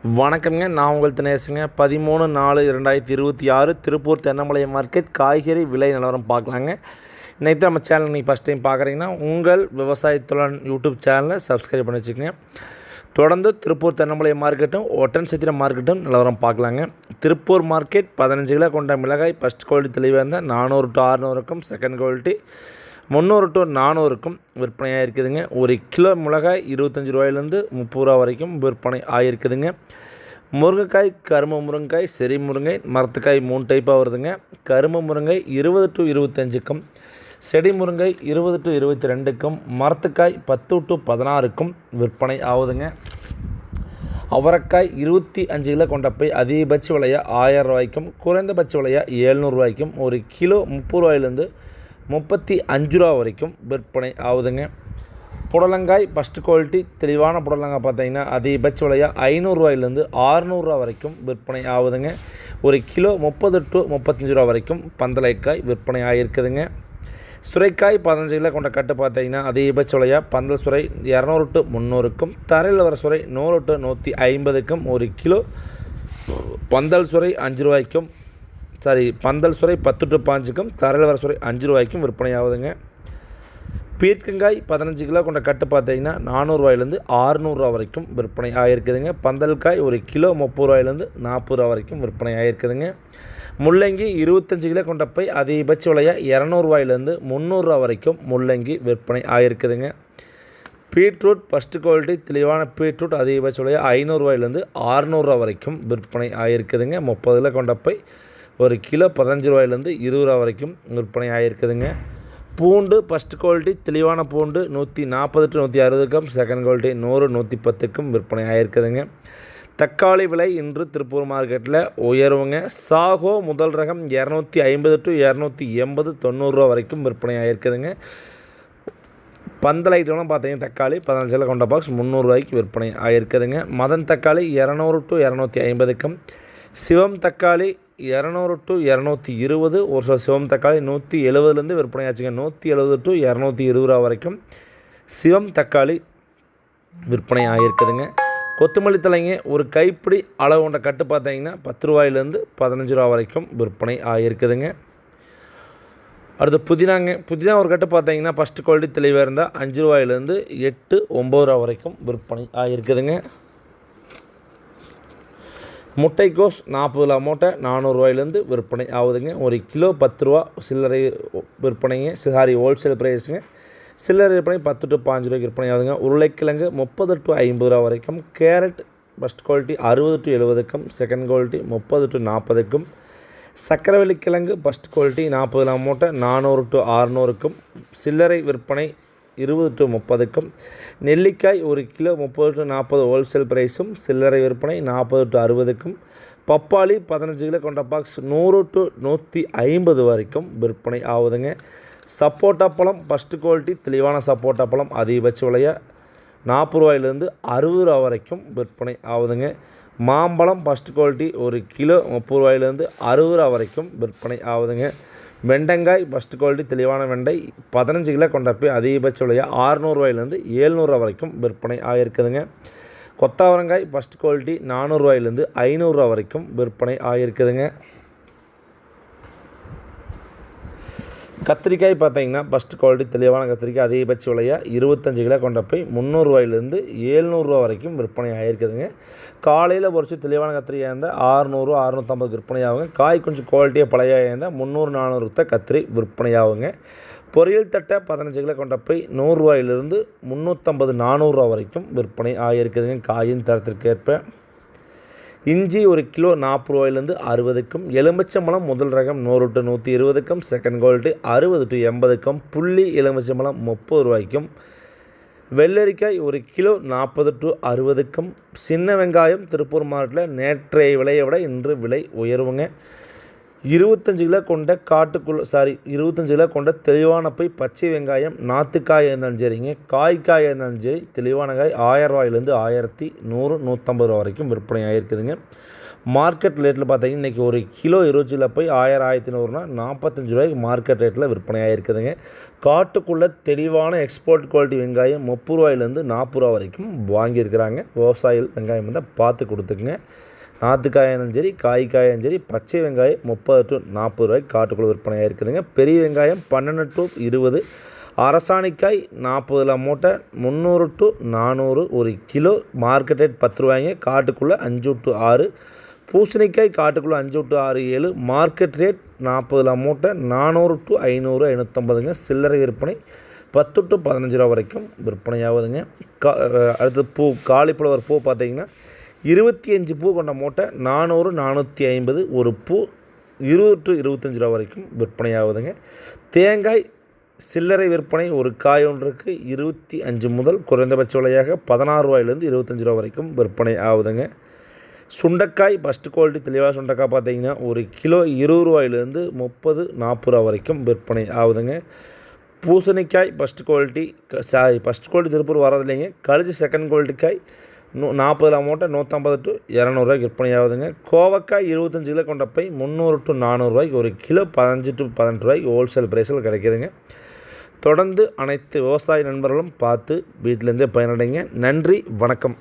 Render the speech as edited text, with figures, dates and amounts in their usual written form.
வணக்கம்ங்க. நான் உங்கள் தினேஷுங்க. 13/4/2026 திருப்பூர் தென்னமலை மார்க்கெட் காய்கறி விலை நிலவரம் பார்க்கலாங்க. இன்றைக்கி தான் நம்ம சேனல் நீங்கள் ஃபஸ்ட் டைம் பார்க்குறீங்கன்னா உங்கள் விவசாயத்துடன் யூடியூப் சேனலை சப்ஸ்கிரைப் பண்ணி வச்சுக்கோங்க. தொடர்ந்து திருப்பூர் தென்னமலை மார்க்கெட்டும் ஒட்டன்சத்திரம் மார்க்கெட்டும் நிலவரம் பார்க்கலாங்க. திருப்பூர் மார்க்கெட் 15 கிலோ கொண்ட மிளகாய் ஃபஸ்ட் குவாலிட்டி தெளிவாக இருந்தால் 400 to 600க்கும், செகண்ட் குவாலிட்டி 300 to 400க்கும் விற்பனையாக இருக்குதுங்க. ஒரு கிலோ மிளகாய் 25 ரூபாயிலேருந்து 30 ரூபா வரைக்கும் விற்பனை ஆகிருக்குதுங்க. முருங்கைக்காய், கரும்பு முருங்கைக்காய், செரி முருங்கை, மரத்துக்காய் 3 டைப்பாக வருதுங்க. கரும்பு முருங்கை 20 to 25க்கும், செடி முருங்கை 20 to 22க்கும், மரத்துக்காய் 10 to 16க்கும் விற்பனை ஆகுதுங்க. அவரைக்காய் 25 கிலோ கொண்ட பை அதிகபட்ச விலையாக 1000 ரூபாய்க்கும், குறைந்தபட்ச விலையாக 700 ரூபாய்க்கும், ஒரு கிலோ 30 ரூபாயிலேருந்து 35 ரூபா வரைக்கும் விற்பனை ஆகுதுங்க. புடலங்காய் ஃபஸ்ட் குவாலிட்டி தெளிவான புடலங்காய் பார்த்தீங்கன்னா அதிகபட்ச விலையாக 500 ரூபாயிலேருந்து 600 ரூபா வரைக்கும் விற்பனை ஆகுதுங்க. ஒரு கிலோ 30 to 35 ரூபா வரைக்கும் பந்தலைக்காய் விற்பனை ஆகிருக்குதுங்க. சுரைக்காய் 15 கிலோ கொண்ட கட்டு பார்த்தீங்கன்னா அதிகபட்ச விலையாக பந்தல் சுரை 200 to 300க்கும், தரையில் வர சுரை 100 to 150க்கும், ஒரு கிலோ பந்தல் சுரை 5 ரூபாய்க்கும், பந்தல் சுரை 10 to 5க்கும், தரையில் வர சுரை 5 ரூபாய்க்கும் விற்பனை ஆகுதுங்க. பீர்க்கங்காய் 15 கிலோ கொண்ட கட்டு பார்த்தீங்கன்னா 400 ரூபாயிலேருந்து 600 ரூபா வரைக்கும் விற்பனை ஆகிருக்குதுங்க. பந்தல்காய் ஒரு கிலோ 30 ரூபாயிலேருந்து 40 ரூபா வரைக்கும் விற்பனை ஆகிருக்குதுங்க. முள்ளங்கி 25 கிலோ கொண்ட பை அதிகபட்ச விலையாக 200 ரூபாயிலேருந்து 300 ரூபா வரைக்கும் முள்ளங்கி விற்பனை ஆகிருக்குதுங்க. பீட்ரூட் ஃபஸ்ட்டு குவாலிட்டி தெளிவான பீட்ரூட் அதிகபட்ச விலையாக 500 ரூபாயிலேருந்து 600 ரூபா வரைக்கும் விற்பனை ஆகிருக்குதுங்க. 30 கிலோ கொண்ட பை ஒரு கிலோ 15 ரூபாயிலேருந்து 20 ரூபா வரைக்கும் விற்பனை ஆகிருக்குதுங்க. பூண்டு ஃபஸ்ட் குவாலிட்டி தெளிவான பூண்டு 140 to 160க்கும், செகண்ட் குவாலிட்டி 100 110க்கும் விற்பனை ஆகிருக்குதுங்க. தக்காளி விலை இன்று திருப்பூர் மார்க்கெட்டில் உயர்வுங்க. சாகோ முதல் ரகம் 250 to 280 90 ரூபா வரைக்கும் விற்பனை ஆகிருக்குதுங்க. பந்தல் ஐட்டம்லாம் பார்த்தீங்கன்னா தக்காளி 15 கிலோ கொண்ட பாக்ஸ் 300 ரூபாய்க்கு விற்பனை ஆகிருக்குதுங்க. மதன் தக்காளி 200 to 250க்கும், சிவம் தக்காளி 200 to 220, ஒரு சில சிவம் தக்காளி 170லேருந்து விற்பனை ஆச்சுங்க. 170 to 220 ரூபா வரைக்கும் சிவம் தக்காளி விற்பனை ஆகிருக்குதுங்க. கொத்தமல்லி தலைங்க ஒரு கைப்பிடி அளவு கொண்ட கட்டு பார்த்தீங்கன்னா 10 ரூபாயிலேருந்து 15 ரூபா வரைக்கும் விற்பனை ஆகிருக்குதுங்க. அடுத்து புதினா ஒரு கட்டு பார்த்தீங்கன்னா ஃபஸ்ட்டு குவாலிட்டி தெளிவாக இருந்தால் 5 ரூபாயிலேருந்து 8 9 ரூபா வரைக்கும் விற்பனை ஆகிருக்குதுங்க. முட்டைக்கோஸ் 40 மூட்டை 400 ரூபாயிலேருந்து விற்பனை ஆகுதுங்க. ஒரு கிலோ 10 ரூபா சில்லறை விற்பனைங்க, ஹோல்சேல் ப்ரைஸுங்க. சில்லறை விற்பனை 10 to 5 ரூபாய்க்கு விற்பனை ஆகுதுங்க. உருளைக்கிழங்கு 30 to 50 ரூபா வரைக்கும், கேரட் ஃபஸ்ட் குவாலிட்டி 60 to 70க்கும், செகண்ட் குவாலிட்டி 30 to 40க்கும், சக்கரவள்ளி கிழங்கு ஃபஸ்ட் குவாலிட்டி 40 மூட்டை 400 to 600க்கும், சில்லறை விற்பனை 20 to 30க்கும், நெல்லிக்காய் ஒரு கிலோ 30 to 40 ஹோல்சேல் ப்ரைஸும், சில்லறை விற்பனை 40 to 60க்கும், பப்பாளி 15 கிலோ கொண்ட பாக்ஸ் 100 to 150 வரைக்கும் விற்பனை ஆகுதுங்க. சப்போட்டா பழம் ஃபஸ்ட்டு குவாலிட்டி தெளிவான சப்போட்டா பழம் அதிகபட்ச விலையாக 40 ரூபாயிலேருந்து 60 ரூபா வரைக்கும் விற்பனை ஆகுதுங்க. மாம்பழம் ஃபஸ்ட்டு குவாலிட்டி ஒரு கிலோ 30 ரூபாயிலேருந்து 60 ரூபா வரைக்கும் விற்பனை ஆகுதுங்க. வெண்டைக்காய் ஃபஸ்ட் குவாலிட்டி தெளிவான வெண்டை 15 கிலோ கொண்ட போய் அதிகபட்ச விலையாக 600 ரூபாயிலேருந்து 700 ரூபா வரைக்கும் விற்பனை ஆகிருக்குதுங்க. கொத்தவரங்காய் ஃபஸ்ட் குவாலிட்டி 400 ரூபாயிலேருந்து 500 ரூபா வரைக்கும் விற்பனை ஆகிருக்குதுங்க. கத்திரிக்காய் பார்த்தீங்கன்னா ஃபஸ்ட் குவாலிட்டி தெளிவான கத்திரிக்காய் அதிகபட்ச விலையாக 25 கிலோ கொண்ட போய் 300 ரூபாயிலேருந்து 700 ரூபா வரைக்கும் விற்பனை ஆகிருக்குதுங்க. காலையில் பொறிச்சு தெளிவான கத்திரிக்காய் இருந்தால் 600 650 விற்பனை ஆகுங்க. காய் கொஞ்சம் குவாலிட்டியாக பழைய இருந்தால் 300 400 கத்திரி விற்பனை ஆகுங்க. பொரியல் தட்டை 15 கிலோ கொண்ட போய் 100 ரூபாயிலிருந்து 350 400 ரூபா வரைக்கும் விற்பனை ஆகிருக்குதுங்க. காயின் தரத்திற்கேற்ப இஞ்சி ஒரு கிலோ 40 ரூபாயிலேருந்து 60க்கும், எலுமிச்சம்பழம் முதல் ரகம் 100 to 120க்கும், செகண்ட் குவாலிட்டி 60 to 80க்கும், புள்ளி எலுமிச்சம்பழம் 30 ரூபாய்க்கும், வெள்ளரிக்காய் ஒரு கிலோ 40 to 60க்கும், சின்ன வெங்காயம் திருப்பூர் மாவட்டத்தில் நேற்றைய விலையை விட இன்று விலை உயர்வுங்க. 25 கிலோ கொண்ட 25 கிலோ கொண்ட தெளிவான பை பச்சை வெங்காயம் நாற்றுக்காய் இருந்தாலும் சரிங்க, காய்க்காய் இருந்தாலும் சரி, தெளிவான காய் 1000 ரூபாயிலேருந்து 1100 150 ரூபா வரைக்கும் விற்பனை ஆகிருக்குதுங்க. மார்க்கெட் ரேட்டில் பார்த்தீங்கன்னா இன்றைக்கி ஒரு கிலோ 20 கிலோ பை 1000 1100னா 45 ரூபாய்க்கு மார்க்கெட் ரேட்டில் விற்பனை ஆகிருக்குதுங்க. காட்டுக்குள்ளே தெளிவான எக்ஸ்போர்ட் குவாலிட்டி வெங்காயம் 30 ரூபாயிலேருந்து 40 ரூபா வரைக்கும் வாங்கியிருக்கிறாங்க. விவசாயிகள் வெங்காயம் வந்து பார்த்து கொடுத்துக்குங்க. நாற்றுக்காயும் சரி, காய்க்காயும் சரி, பச்சை வெங்காயம் 30 to 40 ரூபாய்க்கு காட்டுக்குள்ளே விற்பனையாக இருக்குதுங்க. பெரிய வெங்காயம் 12 to 20, அரசாணிக்காய் 40 மூட்டை 300 to 400 ஒரு கிலோ, மார்க்கெட் ரேட் 10 ரூபாய்ங்க, காட்டுக்குள்ளே 5 to 6. பூசணிக்காய் காட்டுக்குள்ளே 5 to 6 7, மார்க்கெட் ரேட் 40 மூட்டை 400 to 500 550ங்க. சில்லறை விற்பனை 10 to 15 ரூபா வரைக்கும் விற்பனையாகுதுங்க. அடுத்து காலிஃப்ளவர் பூ பார்த்தீங்கன்னா 25 பூ கொண்ட மூட்டை 400 450, ஒரு பூ 20 to 25 ரூபா வரைக்கும் விற்பனையாகுதுங்க. தேங்காய் சில்லறை விற்பனை ஒரு காய் ஒன்றுக்கு 25 முதல் குறைந்தபட்ச விலையாக 16 ரூபாயிலேருந்து 25 ரூபா வரைக்கும் விற்பனை ஆகுதுங்க. சுண்டைக்காய் ஃபஸ்ட்டு குவாலிட்டி தெளிவாக சுண்டைக்காய் பார்த்தீங்கன்னா ஒரு கிலோ 20 ரூபாயிலேருந்து 30 40 ரூபா வரைக்கும் விற்பனை ஆகுதுங்க. பூசணிக்காய் ஃபஸ்ட்டு குவாலிட்டி திருப்பூர் வரதில்லைங்க, கழிச்சு செகண்ட் குவாலிட்டிக்காய் 40 மூட்டை 150 to 200 ரூபாய்க்கு விற்பனை ஆகுதுங்க. கோவக்காய் 25 கிலோ கொண்ட பை 300 to 400 ரூபாய்க்கு ஒரு கிலோ 15 to 18 ரூபாய்க்கு ஹோல்சேல் ப்ரைஸில் கிடைக்கிதுங்க. தொடர்ந்து அனைத்து விவசாய நண்பர்களும் பார்த்து வீட்டிலேருந்தே பயனடைங்க. நன்றி, வணக்கம்.